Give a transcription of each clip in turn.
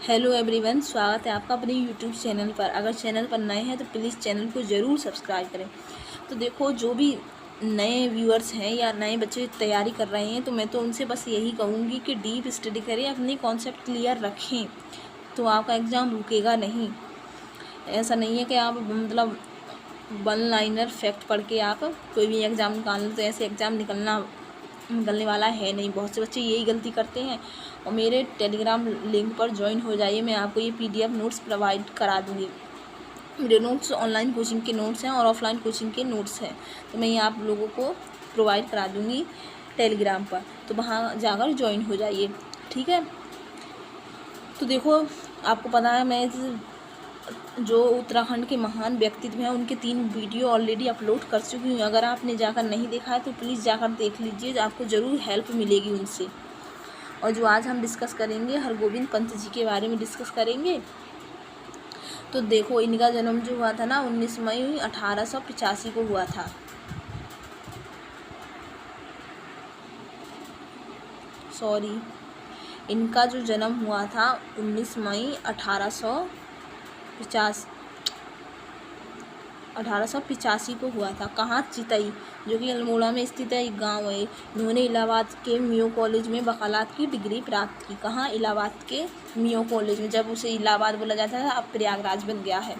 Hello everyone, स्वागत है आपका अपने यूट्यूब चैनल पर। अगर चैनल पर नए हैं तो प्लीज़ चैनल को ज़रूर सब्सक्राइब करें। तो देखो, जो भी नए व्यूअर्स हैं या नए बच्चे तैयारी कर रहे हैं तो मैं तो उनसे बस यही कहूँगी कि डीप स्टडी करें, अपनी कॉन्सेप्ट क्लियर रखें तो आपका एग्ज़ाम रुकेगा नहीं। ऐसा नहीं है कि आप मतलब वन लाइनर फैक्ट पढ़ के आप कोई भी एग्ज़ाम निकाल लें, तो ऐसे एग्ज़ाम निकलने वाला है नहीं। बहुत से बच्चे यही गलती करते हैं। और मेरे टेलीग्राम लिंक पर ज्वाइन हो जाइए, मैं आपको ये PDF नोट्स प्रोवाइड करा दूँगी। मेरे नोट्स ऑनलाइन कोचिंग के नोट्स हैं और ऑफलाइन कोचिंग के नोट्स हैं, तो मैं ये आप लोगों को प्रोवाइड करा दूँगी टेलीग्राम पर, तो वहाँ जाकर ज्वाइन हो जाइए, ठीक है। तो देखो, आपको पता है मैं जो उत्तराखंड के महान व्यक्तित्व हैं उनके 3 वीडियो ऑलरेडी अपलोड कर चुकी हूँ। अगर आपने जाकर नहीं देखा है तो प्लीज़ जाकर देख लीजिए, आपको ज़रूर हेल्प मिलेगी उनसे। और जो आज हम डिस्कस करेंगे, हरगोविंद पंत जी के बारे में डिस्कस करेंगे। तो देखो, इनका जन्म जो हुआ था ना 19 मई 1885 को हुआ था। इनका जो जन्म हुआ था 19 मई 1885 को हुआ था। कहाँ? चितई, जो कि अल्मोड़ा में स्थित है, एक गाँव है। इन्होंने इलाहाबाद के मियो कॉलेज में वकालत की डिग्री प्राप्त की। कहाँ? इलाहाबाद के मियो कॉलेज में। जब उसे इलाहाबाद बोला जाता था, अब प्रयागराज बन गया है।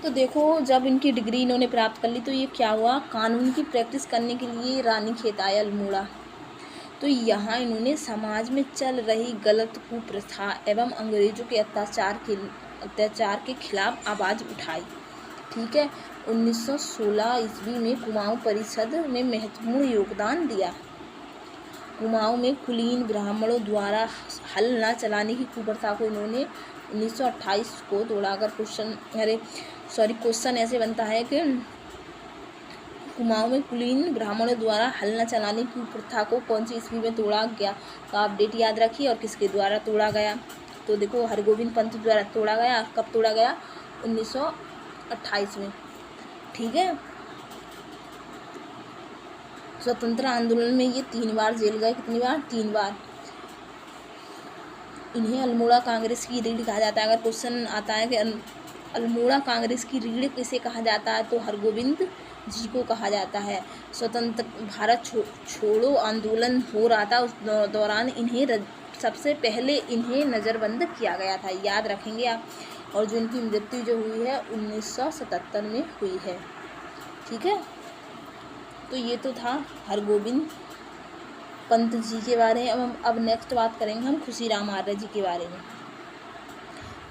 तो देखो, जब इनकी डिग्री इन्होंने प्राप्त कर ली तो ये क्या हुआ, कानून की प्रैक्टिस करने के लिए रानीखेत आए, अल्मोड़ा। तो यहाँ इन्होंने समाज में चल रही गलत कुप्रथा एवं अंग्रेजों के अत्याचार के खिलाफ आवाज़ उठाई, ठीक है। 1916 ईस्वी में कुमाऊं परिषद में महत्वपूर्ण योगदान दिया। कुमाऊं में कुलीन ब्राह्मणों द्वारा हल न चलाने की कुप्रथा को इन्होंने 1928 को तोड़ाकर क्वेश्चन ऐसे बनता है कि कुमाऊं में कुलीन ब्राह्मणों द्वारा हल न चलाने की प्रथा को कौन सी ईस्वी में तोड़ा गया, तो आप डेट याद रखिए और किसके द्वारा तोड़ा गया। तो देखो, हरगोविंद पंत द्वारा तोड़ा गया। कब तोड़ा गया? 1928 में, ठीक है। स्वतंत्र आंदोलन में ये 3 बार जेल गए। कितनी बार? 3 बार। इन्हें अल्मोड़ा कांग्रेस की रीढ़ कहा जाता है। अगर क्वेश्चन आता है कि अल्मोड़ा कांग्रेस की रीढ़ किसे कहा जाता है, तो हरगोविंद जी को कहा जाता है। स्वतंत्र भारत छोड़ो आंदोलन हो रहा था, उस दौरान सबसे पहले इन्हें नज़रबंद किया गया था, याद रखेंगे आप। और जो इनकी मृत्यु जो हुई है 1977 में हुई है, ठीक है। तो ये तो था हरगोविंद पंत जी के बारे में। अब नेक्स्ट बात करेंगे हम खुशीराम आर्य जी के बारे में।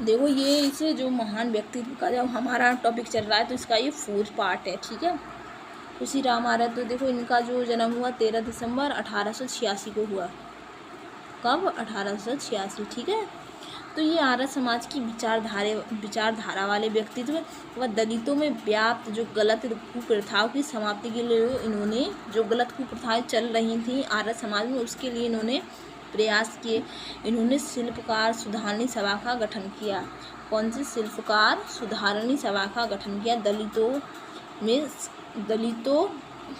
देखो, ये इसे जो महान व्यक्तित्व का जब हमारा टॉपिक चल रहा है तो इसका ये 4th पार्ट है, ठीक है। खुशीराम आर्य, तो देखो इनका जो जन्म हुआ 13 दिसंबर 1886 को हुआ। कब? 1886, ठीक है। तो ये आर्य समाज की विचारधारा वाले व्यक्तित्व व दलितों में व्याप्त जो गलत कुप्रथाओं की समाप्ति के लिए इन्होंने, जो गलत कुप्रथाएं चल रही थी आर्य समाज में, उसके लिए इन्होंने प्रयास किए। इन्होंने शिल्पकार सुधारणी सभा का गठन किया। कौन सी? शिल्पकार सुधारणी सभा का गठन किया। दलितों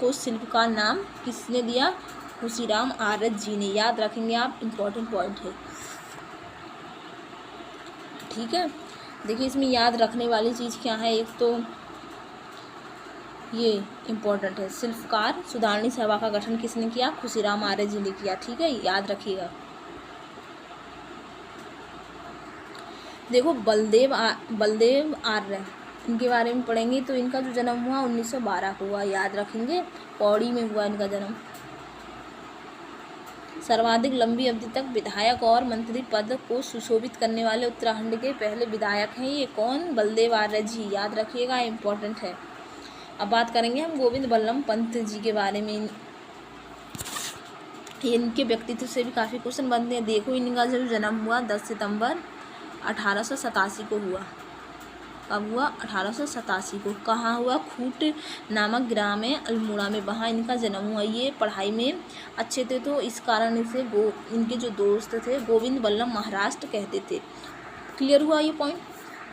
को शिल्पकार नाम किसने दिया? खुशीराम आर्य जी ने, याद रखेंगे आप, इम्पोर्टेंट पॉइंट है, ठीक है। देखिए, इसमें याद रखने वाली चीज़ क्या है, एक तो ये इम्पोर्टेंट है, शिल्पकार सुधारणी सभा का गठन किसने किया? खुशीराम आर्य जी ने किया, ठीक है, याद रखिएगा। देखो, बलदेव आर्य, इनके बारे में पढ़ेंगे तो इनका जो जन्म हुआ 1912 को हुआ, याद रखेंगे, पौड़ी में हुआ इनका जन्म। सर्वाधिक लंबी अवधि तक विधायक और मंत्री पद को सुशोभित करने वाले उत्तराखंड के पहले विधायक हैं ये। कौन? बलदेव आर्य जी, याद रखिएगा, इम्पोर्टेंट है। अब बात करेंगे हम गोविंद बल्लभ पंत जी के बारे में। इनके व्यक्तित्व से भी काफ़ी क्वेश्चन बनते हैं। देखो, इनका जब जन्म हुआ 10 सितंबर 1887 को हुआ। कब हुआ? 1887 को। कहाँ हुआ? खूट नामक ग्राम है अल्मोड़ा में, वहाँ इनका जन्म हुआ। ये पढ़ाई में अच्छे थे, तो इस कारण इसे इनके जो दोस्त थे गोविंद बल्लभ महाराष्ट्र कहते थे। क्लियर हुआ ये पॉइंट।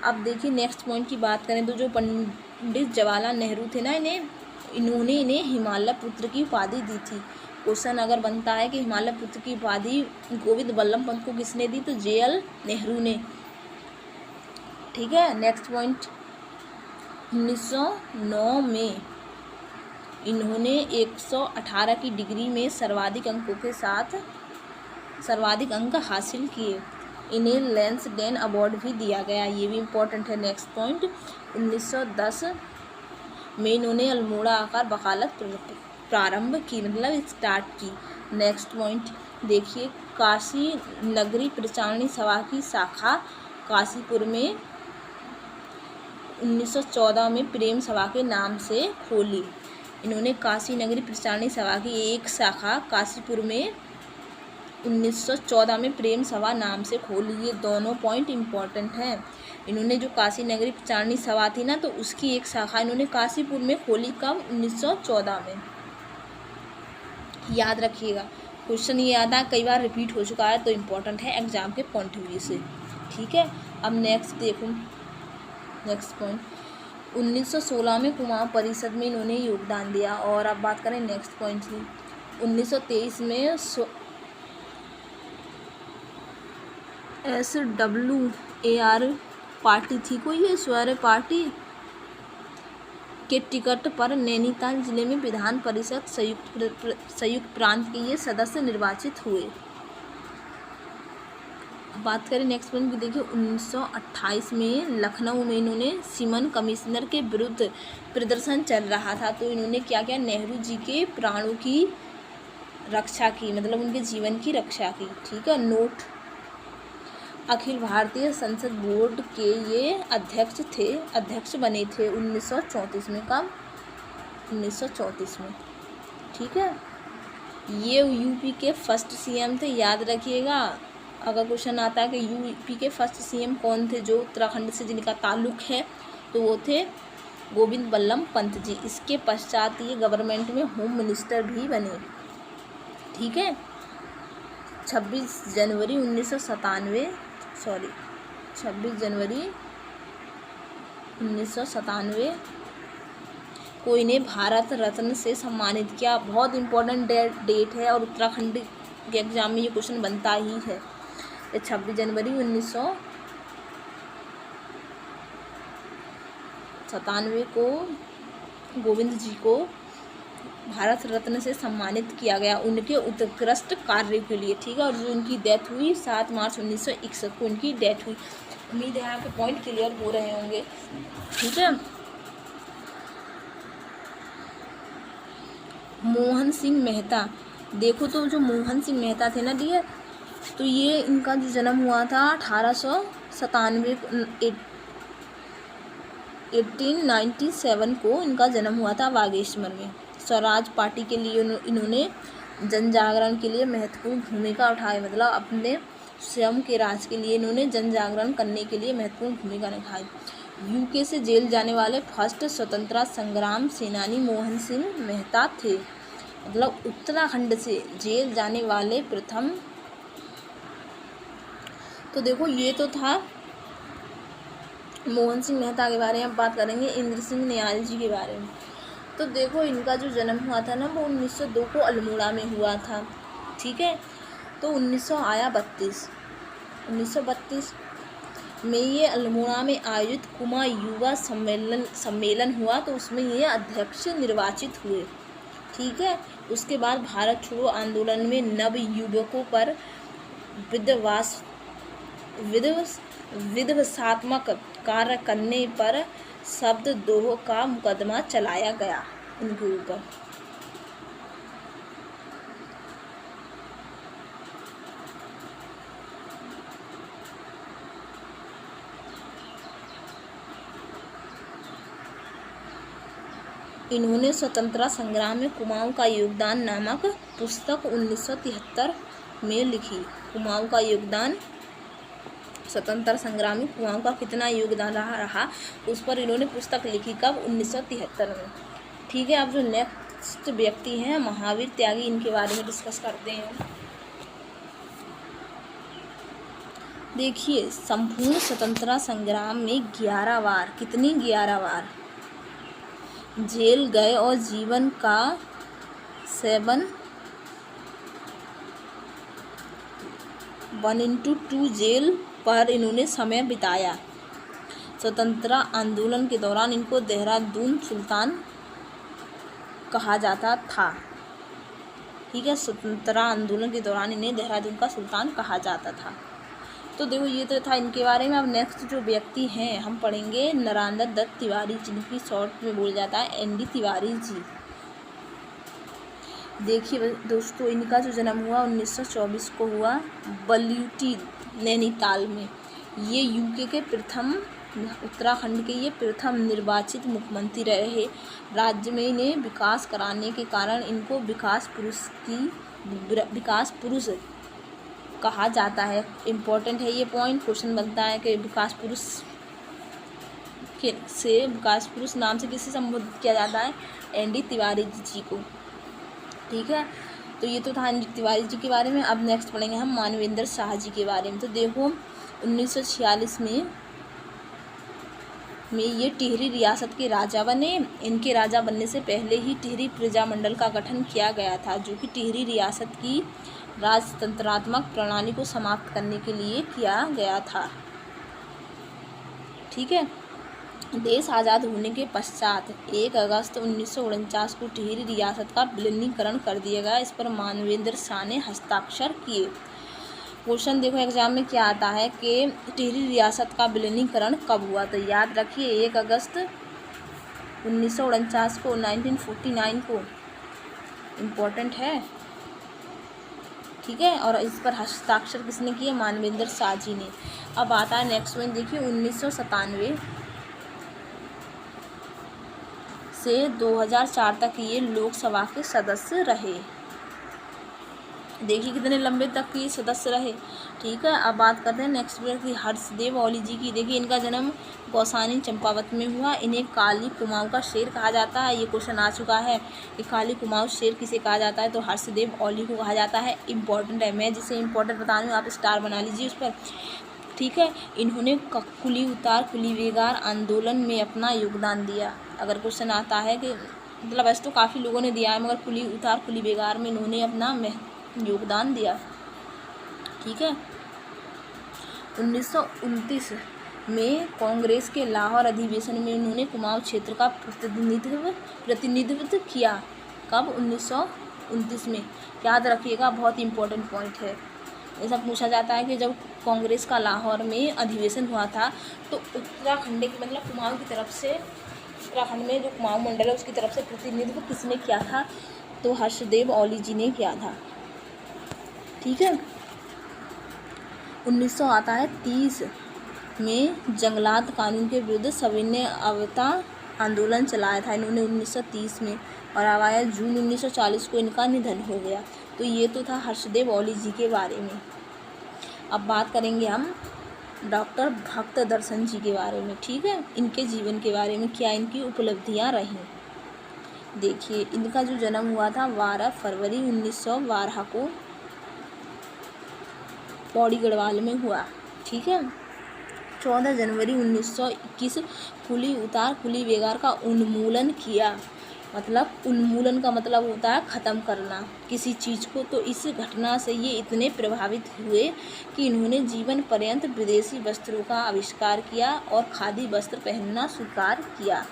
अब देखिए नेक्स्ट पॉइंट की बात करें तो जो पंडित जवाहरलाल नेहरू थे ना, इन्हें इन्होंने इन्हें हिमालय पुत्र की उपाधि दी थी। क्वेश्चन अगर बनता है कि हिमालय पुत्र की उपाधि गोविंद बल्लभ पंत को किसने दी, तो JL नेहरू ने। ठीक है, नेक्स्ट पॉइंट, 1909 में इन्होंने 118 की डिग्री में सर्वाधिक अंकों के साथ सर्वाधिक अंक हासिल किए। इन्हें लैंसडेन अवार्ड भी दिया गया, ये भी इम्पोर्टेंट है। नेक्स्ट पॉइंट, 1910 में इन्होंने अल्मोड़ा आकर वकालत प्रारंभ की, मतलब स्टार्ट की। नेक्स्ट पॉइंट देखिए, काशी नगरी प्रचारणी सभा की शाखा काशीपुर में 1914 में प्रेम सभा के नाम से खोली। इन्होंने काशी नगरी प्रचारणी सभा की एक शाखा काशीपुर में 1914 में प्रेम सभा नाम से खोली। ये दोनों पॉइंट इम्पॉर्टेंट हैं। इन्होंने जो काशी नगरी प्रचारणी सभा थी ना, तो उसकी एक शाखा इन्होंने काशीपुर में खोली, कब, 1914 में। याद रखिएगा, क्वेश्चन ये आता है, कई बार रिपीट हो चुका है, तो इम्पोर्टेंट है एग्जाम के पॉइंट ऑफ व्यू से। ठीक है, अब नेक्स्ट देखो, नेक्स्ट पॉइंट, 1916 में कुमाऊं परिषद में इन्होंने योगदान दिया। और अब बात करें नेक्स्ट पॉइंट की, 1923 में SWAR पार्टी थी कोई, ये SWAR पार्टी के टिकट पर नैनीताल जिले में विधान परिषद संयुक्त प्रांत के ये सदस्य निर्वाचित हुए। बात करें नेक्स्ट पॉइंट की, देखिए 1928 में लखनऊ में इन्होंने सिमन कमिश्नर के विरुद्ध प्रदर्शन चल रहा था, तो इन्होंने क्या किया, नेहरू जी के प्राणों की रक्षा की, मतलब उनके जीवन की रक्षा की। ठीक है, नोट, अखिल भारतीय संसद बोर्ड के ये अध्यक्ष बने थे 1934 में, कब, 1934 में। ठीक है, ये यूपी के फर्स्ट CM थे, याद रखिएगा। अगर क्वेश्चन आता है कि यूपी के फर्स्ट CM कौन थे जो उत्तराखंड से जिनका ताल्लुक है, तो वो थे गोविंद बल्लभ पंत जी। इसके पश्चात ये गवर्नमेंट में होम मिनिस्टर भी बने। ठीक है, 26 जनवरी 1997 को इन्हें भारत रत्न से सम्मानित किया। बहुत इम्पोर्टेंट डेट है, और उत्तराखंड के एग्जाम में ये क्वेश्चन बनता ही है। 26 जनवरी 1997 को गोविंद जी को भारत रत्न से सम्मानित किया गया उनके उत्कृष्ट कार्य के लिए। ठीक है, और जो उनकी डेथ हुई 7 मार्च 1961 को उनकी डेथ हुई। उम्मीद है आपके पॉइंट क्लियर हो रहे होंगे। ठीक है, मोहन सिंह मेहता, देखो तो जो मोहन सिंह मेहता थे ना डियर, तो ये इनका जो जन्म हुआ था 1897 को इनका जन्म हुआ था बागेश्वर में। स्वराज पार्टी के लिए इन्होंने जन जागरण के लिए महत्वपूर्ण भूमिका उठाई, मतलब अपने स्वयं के राज के लिए इन्होंने जन जागरण करने के लिए महत्वपूर्ण भूमिका निभाई। यूके से जेल जाने वाले फर्स्ट स्वतंत्रता संग्राम सेनानी मोहन सिंह मेहता थे, मतलब उत्तराखंड से जेल जाने वाले प्रथम। तो देखो ये तो था मोहन सिंह मेहता के बारे में। अब बात करेंगे इंद्र सिंह नियाल जी के बारे में। तो देखो इनका जो जन्म हुआ था ना, वो 1902 को अल्मोड़ा में हुआ था। ठीक है, तो 1932 में ये अल्मोड़ा में आयोजित कुमा युवा सम्मेलन हुआ, तो उसमें ये अध्यक्ष निर्वाचित हुए। ठीक है, उसके बाद भारत छोड़ो आंदोलन में नव युवकों पर विध्वंसात्मक कार्य करने पर शब्दद्रोह का मुकदमा चलाया गया इनके ऊपर। इन्होंने स्वतंत्रता संग्राम में कुमाऊं का योगदान नामक पुस्तक 1973 में लिखी। कुमाऊं का योगदान, स्वतंत्रता संग्राम में कुमाऊं का कितना योगदान रहा उस पर इन्होंने पुस्तक लिखी, कब, 1973 में। ठीक है, अब जो नेक्स्ट व्यक्ति हैं महावीर त्यागी, इनके बारे में डिस्कस करते हैं। देखिए, संपूर्ण स्वतंत्रता संग्राम में 11 बार, कितनी 11 बार जेल गए और जीवन का 1/2 जेल पर इन्होंने समय बिताया। स्वतंत्रता आंदोलन के दौरान इनको देहरादून सुल्तान कहा जाता था। ठीक है, स्वतंत्रता आंदोलन के दौरान इन्हें देहरादून का सुल्तान कहा जाता था। तो देखो ये तो था इनके बारे में। अब नेक्स्ट जो व्यक्ति हैं हम पढ़ेंगे नरेंद्र दत्त तिवारी, जिनकी शॉर्ट में बोला जाता है ND तिवारी जी। देखिए दोस्तों, इनका जो जन्म हुआ 1924 को हुआ बल्यूटी नैनीताल में। ये UK के प्रथम, उत्तराखंड के ये प्रथम निर्वाचित मुख्यमंत्री रहे। राज्य में इन्हें विकास कराने के कारण इनको विकास पुरुष कहा जाता है। इम्पोर्टेंट है ये पॉइंट, क्वेश्चन बनता है कि विकास पुरुष नाम से किसे संबोधित किया जाता है? ND तिवारी जी को। ठीक है, तो ये तो था ND तिवारी जी के बारे में। अब नेक्स्ट पढ़ेंगे हम मानवेंद्र शाह जी के बारे में। तो देखो 1946 में ये टिहरी रियासत के राजा बने। इनके राजा बनने से पहले ही टिहरी प्रजामंडल का गठन किया गया था, जो कि टिहरी रियासत की राजतंत्रात्मक प्रणाली को समाप्त करने के लिए किया गया था। ठीक है, देश आज़ाद होने के पश्चात 1 अगस्त 1949 को टिहरी रियासत का विलीनीकरण कर दिया गया। इस पर मानवेंद्र शाह ने हस्ताक्षर किए। क्वेश्चन देखो एग्जाम में क्या आता है कि टिहरी रियासत का विलीनीकरण कब हुआ? तो याद रखिए 1 अगस्त 1949 को, 1949 को, इम्पोर्टेंट है। ठीक है, और इस पर हस्ताक्षर किसने किए? मानवेंद्र शाह जी ने। अब आता है नेक्स्ट में, देखिए 1997 से 2004 तक ये लोकसभा के सदस्य रहे। देखिए कितने लंबे तक ये सदस्य रहे। ठीक है, अब बात करते हैं नेक्स्ट व्यक्ति हर्षदेव औली जी की। देखिए इनका जन्म गौसानी चंपावत में हुआ। इन्हें काली कुमाऊं का शेर कहा जाता है। ये क्वेश्चन आ चुका है कि काली कुमाऊं शेर किसे कहा जाता है? तो हर्षदेव औली को कहा जाता है। इम्पॉर्टेंट है, मैं जिसे इम्पोर्टेंट बता रही हूँ आप स्टार बना लीजिए उस पर। ठीक है, इन्होंने कुली उतार कुली बेगार आंदोलन में अपना योगदान दिया। अगर क्वेश्चन आता है कि मतलब ऐसे तो काफ़ी लोगों ने दिया है, मगर कुली उतार कुली बेगार में इन्होंने अपना योगदान दिया। ठीक है, 1929 में कांग्रेस के लाहौर अधिवेशन में इन्होंने कुमाऊं क्षेत्र का प्रतिनिधित्व किया। कब? 1929 में। याद रखिएगा, बहुत इंपॉर्टेंट पॉइंट है। ऐसा पूछा जाता है कि जब कांग्रेस का लाहौर में अधिवेशन हुआ था तो उत्तराखंड के मतलब कुमाऊं की तरफ से, उत्तराखंड में जो कुमाऊं मंडल है उसकी तरफ से प्रतिनिधित्व किसने किया था? तो हर्षदेव औली जी ने किया था। ठीक है, 1930 में जंगलात कानून के विरुद्ध सविनय अवज्ञा आंदोलन चलाया था इन्होंने 1930 में, और अब आया जून 1940 को इनका निधन हो गया। तो ये तो था हर्षदेव औली जी के बारे में। अब बात करेंगे हम डॉक्टर भक्त दर्शन जी के बारे में। ठीक है, इनके जीवन के बारे में, क्या इनकी उपलब्धियां रहीं। देखिए इनका जो जन्म हुआ था 12 फरवरी 1912 को पौड़ी गढ़वाल में हुआ। ठीक है, 14 जनवरी 1921 कुली उतार कुली बेगार का उन्मूलन किया। मतलब उन्मूलन का मतलब होता है ख़त्म करना किसी चीज़ को। तो इस घटना से ये इतने प्रभावित हुए कि इन्होंने जीवन पर्यंत विदेशी वस्त्रों का आविष्कार किया और खादी वस्त्र पहनना स्वीकार किया।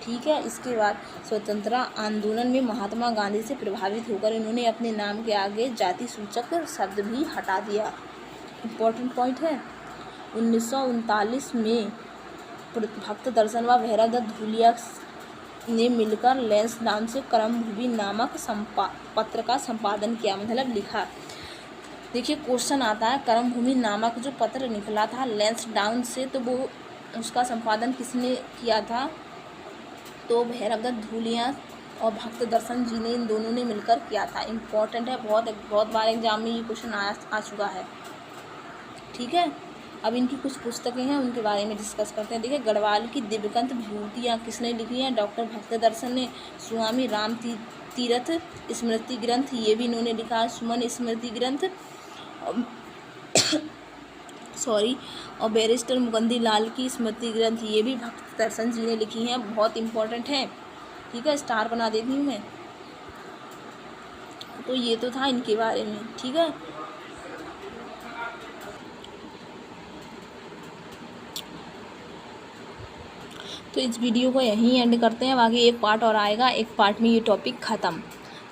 ठीक है, इसके बाद स्वतंत्रता आंदोलन में महात्मा गांधी से प्रभावित होकर इन्होंने अपने नाम के आगे जाति सूचक शब्द भी हटा दिया। इम्पोर्टेंट पॉइंट है। 1939 में भक्त दर्शन व भैरव दत्त धूलिया ने मिलकर लेंस नाम से कर्मभूमि नामक पत्र का संपादन किया, मतलब लिखा। देखिए क्वेश्चन आता है कर्मभूमि नामक जो पत्र निकला था लेंस डाउन से, तो वो उसका संपादन किसने किया था? तो भैरव दत्त धूलिया और भक्त दर्शन जी ने, इन दोनों ने मिलकर किया था। इम्पोर्टेंट है, बहुत बार एग्जाम में ये क्वेश्चन आ चुका है। ठीक है, अब इनकी कुछ पुस्तकें हैं उनके बारे में डिस्कस करते हैं। देखिए गढ़वाल की दिव्यकांत विभूतियाँ किसने लिखी हैं? डॉक्टर भक्त दर्शन ने। स्वामी राम तीरथ स्मृति ग्रंथ ये भी इन्होंने लिखा है। सुमन स्मृति ग्रंथ और बैरिस्टर मुकुंदी लाल की स्मृति ग्रंथ ये भी भक्त दर्शन जी ने लिखी हैं। बहुत इंपॉर्टेंट है। ठीक है, स्टार बना देती हूँ मैं। तो ये तो था इनके बारे में, ठीक है। तो इस वीडियो को यहीं एंड करते हैं, बाकी एक पार्ट और आएगा, एक पार्ट में ये टॉपिक ख़त्म।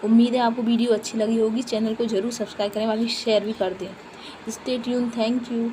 उम्मीद है आपको वीडियो अच्छी लगी होगी। चैनल को ज़रूर सब्सक्राइब करें, बाकी शेयर भी कर दें। Stay tune, thank you.